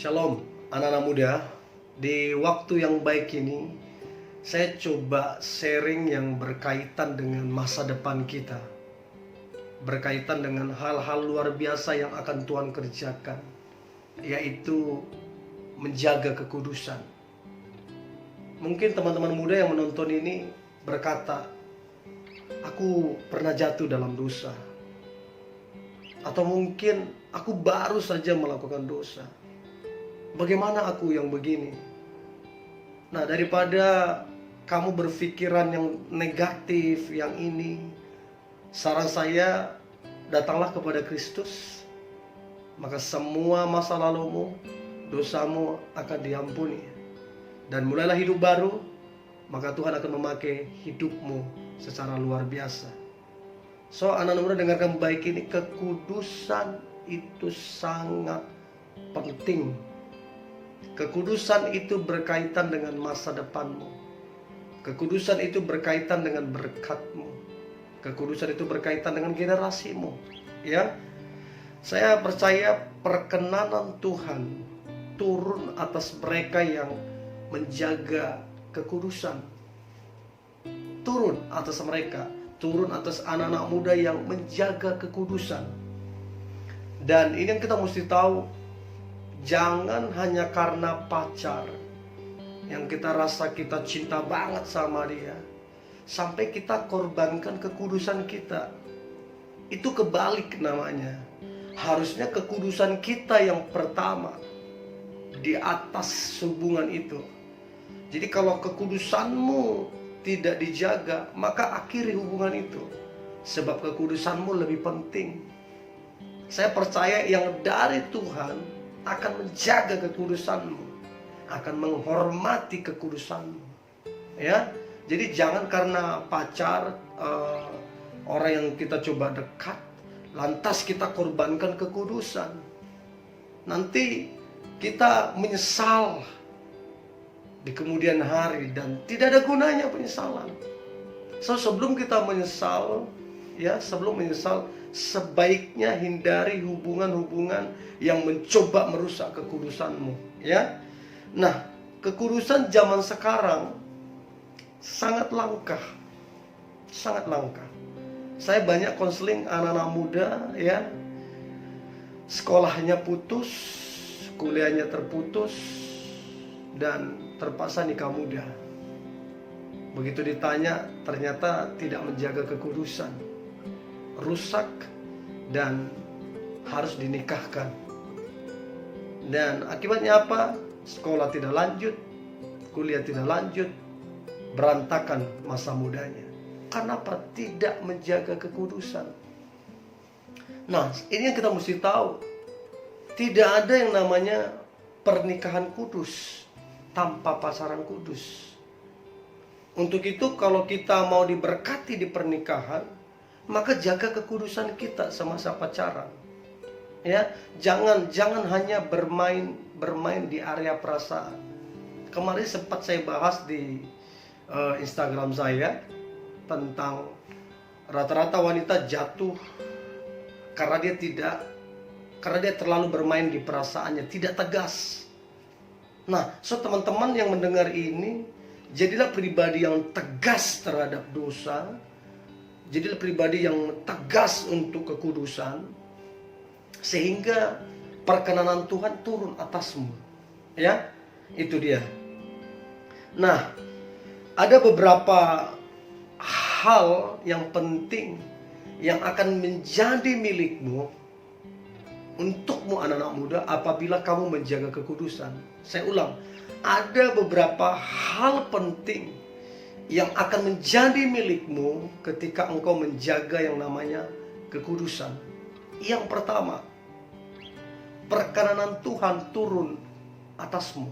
Shalom anak-anak muda. Di waktu yang baik ini saya coba sharing yang berkaitan dengan masa depan kita, berkaitan dengan hal-hal luar biasa yang akan Tuhan kerjakan, yaitu menjaga kekudusan. Mungkin teman-teman muda yang menonton ini berkata, aku pernah jatuh dalam dosa, atau mungkin aku baru saja melakukan dosa. Bagaimana aku yang begini? Nah, daripada kamu berpikiran yang negatif, yang ini, saran saya, datanglah kepada Kristus. Maka semua masa lalumu, dosamu akan diampuni. Dan mulailah hidup baru, maka Tuhan akan memakai hidupmu secara luar biasa. So, anak-anak muda dengarkan baik ini, kekudusan itu sangat penting. Kekudusan itu berkaitan dengan masa depanmu. Kekudusan itu berkaitan dengan berkatmu. Kekudusan itu berkaitan dengan generasimu. Ya, saya percaya perkenanan Tuhan turun atas mereka yang menjaga kekudusan. Turun atas mereka, turun atas anak-anak muda yang menjaga kekudusan. Dan ini yang kita mesti tahu, jangan hanya karena pacar yang kita rasa kita cinta banget sama dia sampai kita korbankan kekudusan kita. Itu kebalik namanya. Harusnya kekudusan kita yang pertama di atas hubungan itu. Jadi kalau kekudusanmu tidak dijaga, maka akhiri hubungan itu. Sebab kekudusanmu lebih penting. Saya percaya yang dari Tuhan akan menjaga kekudusanmu, akan menghormati kekudusanmu. Ya, jadi jangan karena pacar, orang yang kita coba dekat, lantas kita korbankan kekudusan. Nanti kita menyesal di kemudian hari dan tidak ada gunanya penyesalan. So, sebelum kita menyesal, sebaiknya hindari hubungan-hubungan yang mencoba merusak kekudusanmu, ya. Nah, kekudusan zaman sekarang sangat langka. Sangat langka. Saya banyak konseling anak-anak muda, ya. Sekolahnya putus, kuliahnya terputus, dan terpaksa nikah muda. Begitu ditanya, ternyata tidak menjaga kekudusan, rusak, dan harus dinikahkan. Dan akibatnya apa? Sekolah tidak lanjut, kuliah tidak lanjut, berantakan masa mudanya. Karena apa? Tidak menjaga kekudusan. Nah, ini yang kita mesti tahu. Tidak ada yang namanya pernikahan kudus tanpa pasaran kudus. Untuk itu, kalau kita mau diberkati di pernikahan, maka jaga kekudusan kita semasa pacaran. Ya, jangan hanya bermain di area perasaan. Kemarin sempat saya bahas di Instagram saya tentang rata-rata wanita jatuh karena dia terlalu bermain di perasaannya, tidak tegas. Nah, so teman-teman yang mendengar ini, jadilah pribadi yang tegas terhadap dosa. Jadilah pribadi yang tegas untuk kekudusan, sehingga perkenanan Tuhan turun atasmu. Ya, itu dia. Nah, ada beberapa hal yang penting yang akan menjadi milikmu, untukmu anak-anak muda, apabila kamu menjaga kekudusan. Saya ulang, ada beberapa hal penting yang akan menjadi milikmu ketika engkau menjaga yang namanya kekudusan. Yang pertama, perkenanan Tuhan turun atasmu.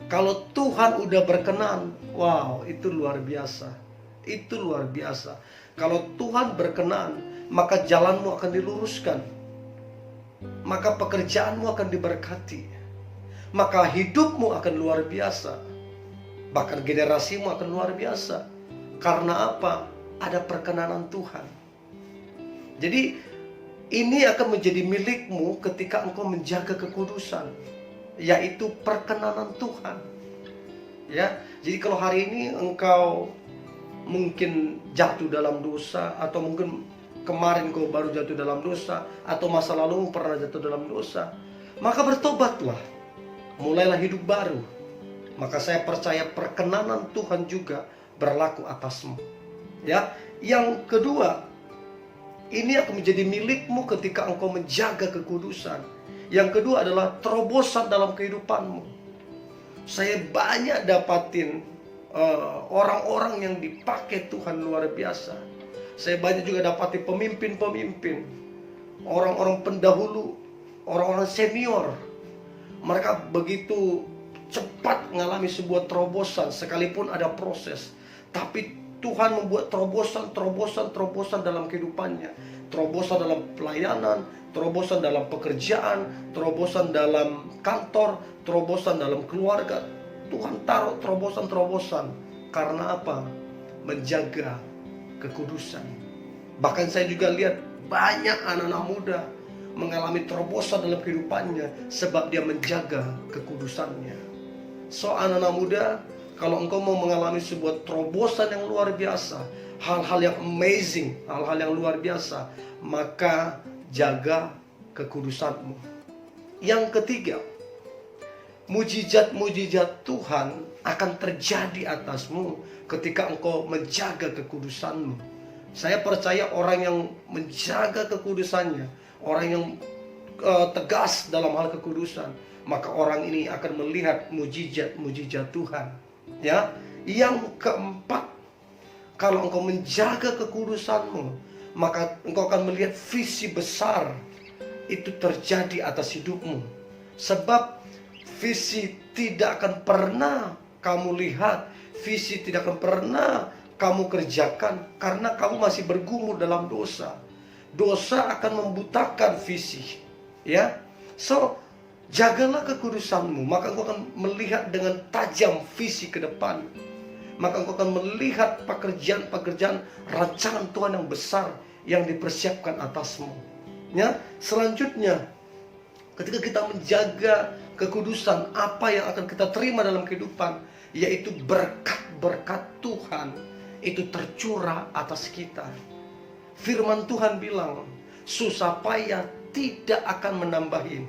Kalau Tuhan udah berkenan, wow, itu luar biasa. Itu luar biasa. Kalau Tuhan berkenan, maka jalanmu akan diluruskan. Maka pekerjaanmu akan diberkati. Maka hidupmu akan luar biasa. Bahkan generasimu akan luar biasa. Karena apa? Ada perkenanan Tuhan. Jadi ini akan menjadi milikmu ketika engkau menjaga kekudusan. yaitu perkenanan Tuhan. Ya, jadi kalau hari ini engkau mungkin jatuh dalam dosa, atau mungkin kemarin kau baru jatuh dalam dosa, atau masa lalu pernah jatuh dalam dosa, maka bertobatlah, mulailah hidup baru. Maka saya percaya perkenanan Tuhan juga berlaku atasmu. Ya, yang kedua, ini akan menjadi milikmu ketika engkau menjaga kekudusan. Yang kedua adalah terobosan dalam kehidupanmu. Saya banyak dapatin orang-orang yang dipakai Tuhan luar biasa. Saya banyak juga dapati pemimpin-pemimpin, orang-orang pendahulu, orang-orang senior. Mereka begitu cepat mengalami sebuah terobosan sekalipun ada proses. Tapi Tuhan membuat terobosan dalam kehidupannya. Terobosan dalam pelayanan, terobosan dalam pekerjaan, terobosan dalam kantor, terobosan dalam keluarga. Tuhan taruh terobosan. Karena apa? Menjaga kekudusan. Bahkan saya juga lihat banyak anak-anak muda mengalami terobosan dalam kehidupannya sebab dia menjaga kekudusannya. So, anak-anak muda, kalau engkau mau mengalami sebuah terobosan yang luar biasa, hal-hal yang amazing, hal-hal yang luar biasa, maka jaga kekudusanmu. Yang ketiga, mujizat-mujizat Tuhan akan terjadi atasmu ketika engkau menjaga kekudusanmu. Saya percaya orang yang menjaga kekudusannya, orang yang tegas dalam hal kekudusan, maka orang ini akan melihat mujizat-mujizat Tuhan. Ya, yang keempat, kalau engkau menjaga kekudusanmu, maka engkau akan melihat visi besar itu terjadi atas hidupmu. Sebab visi tidak akan pernah kamu lihat, visi tidak akan pernah kamu kerjakan karena kamu masih bergumul dalam dosa. Dosa akan membutakan visi. Ya, so jagalah kekudusanmu, maka engkau akan melihat dengan tajam visi ke depan. Maka engkau akan melihat pekerjaan-pekerjaan rancangan Tuhan yang besar yang dipersiapkan atasmu. Ya, selanjutnya, ketika kita menjaga kekudusan, apa yang akan kita terima dalam kehidupan, yaitu berkat-berkat Tuhan itu tercurah atas kita. Firman Tuhan bilang, susah payah tidak akan menambahin.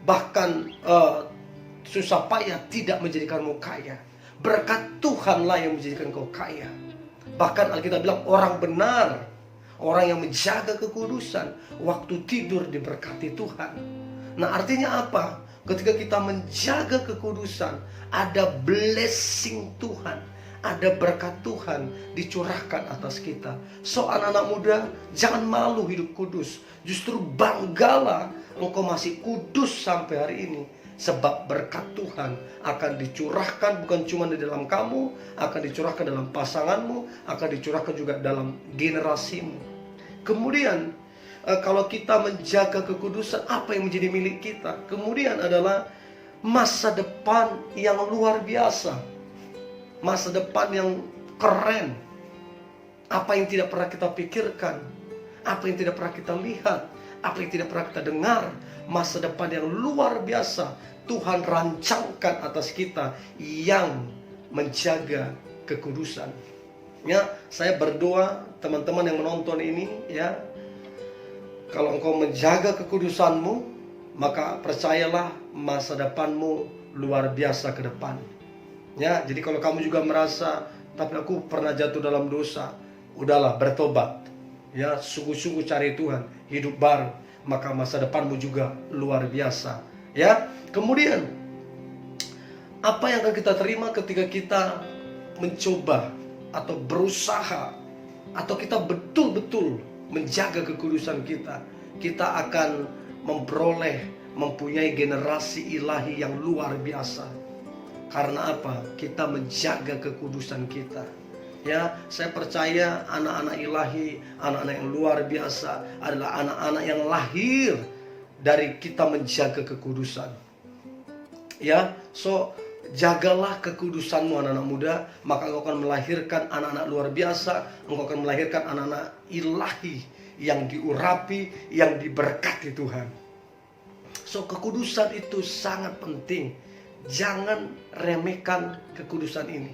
Bahkan susah payah tidak menjadikanmu kaya. Berkat Tuhanlah yang menjadikan kau kaya. Bahkan Alkitab bilang orang benar, orang yang menjaga kekudusan, waktu tidur diberkati Tuhan. Nah, artinya apa? Ketika kita menjaga kekudusan, ada blessing Tuhan, ada berkat Tuhan dicurahkan atas kita. So, anak-anak muda, jangan malu hidup kudus. Justru banggalah engkau masih kudus sampai hari ini. Sebab berkat Tuhan akan dicurahkan bukan cuma di dalam kamu, akan dicurahkan dalam pasanganmu, akan dicurahkan juga dalam generasimu. Kemudian, kalau kita menjaga kekudusan, apa yang menjadi milik kita? Kemudian adalah masa depan yang luar biasa. Masa depan yang keren. Apa yang tidak pernah kita pikirkan, apa yang tidak pernah kita lihat, apa yang tidak pernah kita dengar. Masa depan yang luar biasa Tuhan rancangkan atas kita yang menjaga kekudusan. Ya, saya berdoa teman-teman yang menonton ini, ya, kalau engkau menjaga kekudusanmu, maka percayalah masa depanmu luar biasa ke depan. Ya, jadi kalau kamu juga merasa, tapi aku pernah jatuh dalam dosa, udahlah, bertobat. Ya, sungguh-sungguh cari Tuhan, hidup baru, maka masa depanmu juga luar biasa. Ya, kemudian apa yang akan kita terima ketika kita mencoba atau berusaha atau kita betul-betul menjaga kekudusan kita? Kita akan mempunyai generasi ilahi yang luar biasa. Karena apa? Kita menjaga kekudusan kita. Ya, saya percaya anak-anak ilahi, anak-anak yang luar biasa adalah anak-anak yang lahir dari kita menjaga kekudusan. Ya, so jagalah kekudusanmu anak-anak muda, maka engkau akan melahirkan anak-anak luar biasa, engkau akan melahirkan anak-anak ilahi yang diurapi, yang diberkati Tuhan. So So kekudusan itu sangat penting. Jangan remehkan kekudusan ini.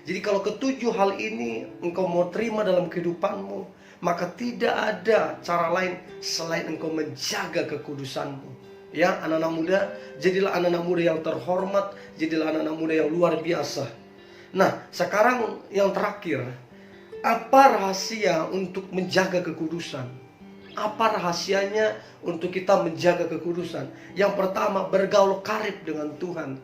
Jadi kalau ketujuh hal ini engkau mau terima dalam kehidupanmu, maka tidak ada cara lain selain engkau menjaga kekudusanmu. Ya, anak-anak muda, jadilah anak-anak muda yang terhormat, jadilah anak-anak muda yang luar biasa. Nah, sekarang yang terakhir, apa rahasia untuk menjaga kekudusan? Apa rahasianya untuk kita menjaga kekudusan? Yang pertama, bergaul karib dengan Tuhan,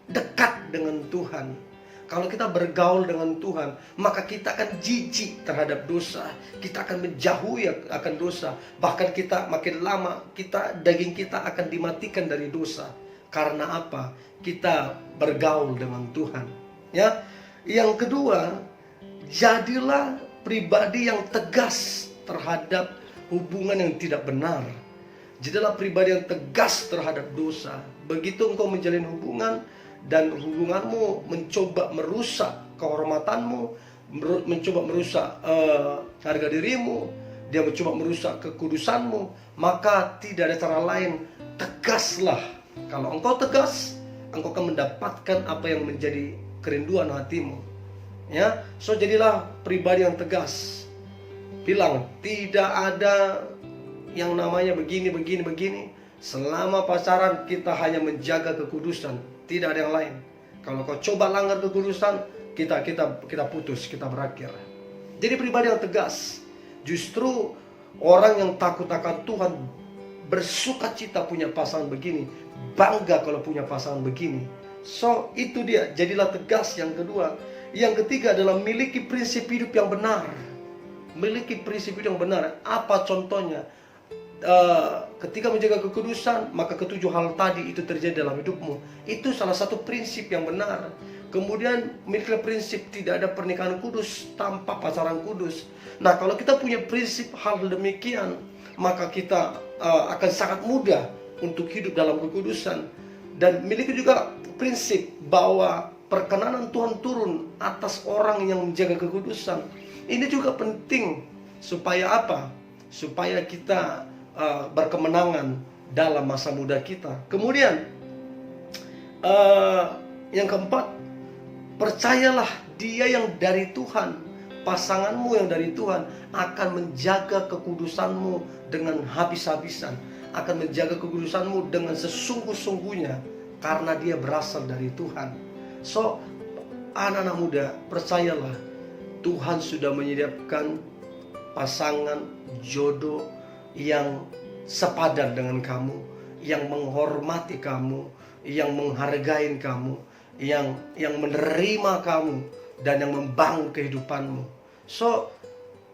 dekat dengan Tuhan. Kalau kita bergaul dengan Tuhan, maka kita akan jijik terhadap dosa. Kita akan menjauhi akan dosa. Bahkan kita makin lama, daging kita akan dimatikan dari dosa. Karena apa? Kita bergaul dengan Tuhan. Ya. Yang kedua, jadilah pribadi yang tegas terhadap hubungan yang tidak benar. Jadilah pribadi yang tegas terhadap dosa. Begitu engkau menjalin hubungan dan hubunganmu mencoba merusak kehormatanmu, mencoba merusak harga dirimu, dia mencoba merusak kekudusanmu, maka tidak ada cara lain, tegaslah. Kalau engkau tegas, engkau akan mendapatkan apa yang menjadi kerinduan hatimu. Ya, so jadilah pribadi yang tegas. Bilang tidak ada yang namanya begini. Selama pacaran kita hanya menjaga kekudusan, tidak ada yang lain. Kalau kau coba langgar kekudusan, kita putus, kita berakhir. Jadi pribadi yang tegas. Justru orang yang takut akan Tuhan bersuka cita punya pasangan begini, bangga kalau punya pasangan begini. So itu dia, jadilah tegas. Yang kedua. Yang ketiga adalah miliki prinsip hidup yang benar. Miliki prinsip hidup yang benar. Apa contohnya? Ketika menjaga kekudusan, maka ketujuh hal tadi itu terjadi dalam hidupmu. Itu salah satu prinsip yang benar. Kemudian miliki prinsip tidak ada pernikahan kudus tanpa pacaran kudus. Nah, kalau kita punya prinsip hal demikian, maka kita akan sangat mudah untuk hidup dalam kekudusan. Dan miliki juga prinsip bahwa perkenanan Tuhan turun atas orang yang menjaga kekudusan. Ini juga penting supaya apa? Supaya kita berkemenangan dalam masa muda kita. Kemudian yang keempat, percayalah dia yang dari Tuhan, pasanganmu yang dari Tuhan akan menjaga kekudusanmu dengan habis-habisan, akan menjaga kekudusanmu dengan sesungguh-sungguhnya, karena dia berasal dari Tuhan. So anak-anak muda, percayalah, Tuhan sudah menyediakan pasangan jodoh yang sepadan dengan kamu, yang menghormati kamu, yang menghargai kamu, yang menerima kamu, dan yang membangun kehidupanmu. So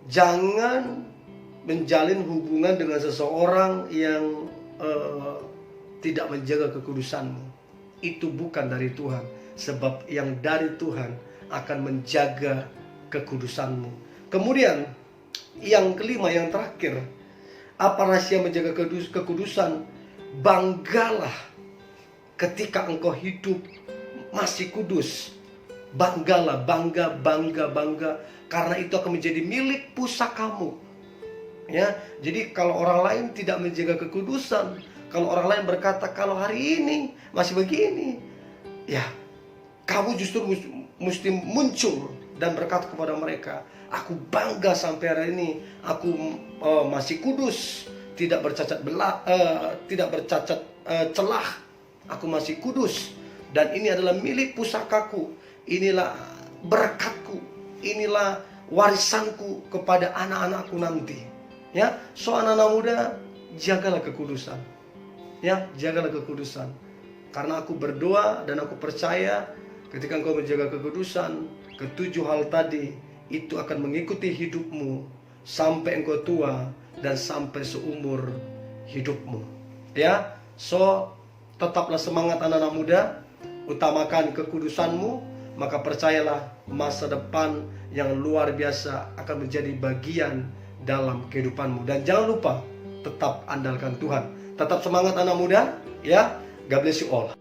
jangan menjalin hubungan dengan seseorang yang tidak menjaga kekudusanmu. Itu bukan dari Tuhan. Sebab yang dari Tuhan akan menjaga kekudusanmu. Kemudian yang kelima, yang terakhir, apa rahasia menjaga kekudusan? Banggalah ketika engkau hidup masih kudus. Banggalah, bangga. Karena itu akan menjadi milik pusakamu. Ya, jadi kalau orang lain tidak menjaga kekudusan, kalau orang lain berkata kalau hari ini masih begini, ya kamu justru mesti muncul dan berkata kepada mereka, aku bangga sampai hari ini aku masih kudus, tidak bercacat celah, aku masih kudus, dan ini adalah milik pusakaku, inilah berkatku, inilah warisanku kepada anak-anakku nanti. Ya, so anak-anak muda, jagalah kekudusan. Ya, jagalah kekudusan. Karena aku berdoa dan aku percaya ketika engkau menjaga kekudusan, ketujuh hal tadi itu akan mengikuti hidupmu sampai engkau tua dan sampai seumur hidupmu. Ya, so tetaplah semangat anak-anak muda, utamakan kekudusanmu, maka percayalah masa depan yang luar biasa akan menjadi bagian dalam kehidupanmu. Dan jangan lupa tetap andalkan Tuhan. Tetap semangat anak muda, ya. God bless you all.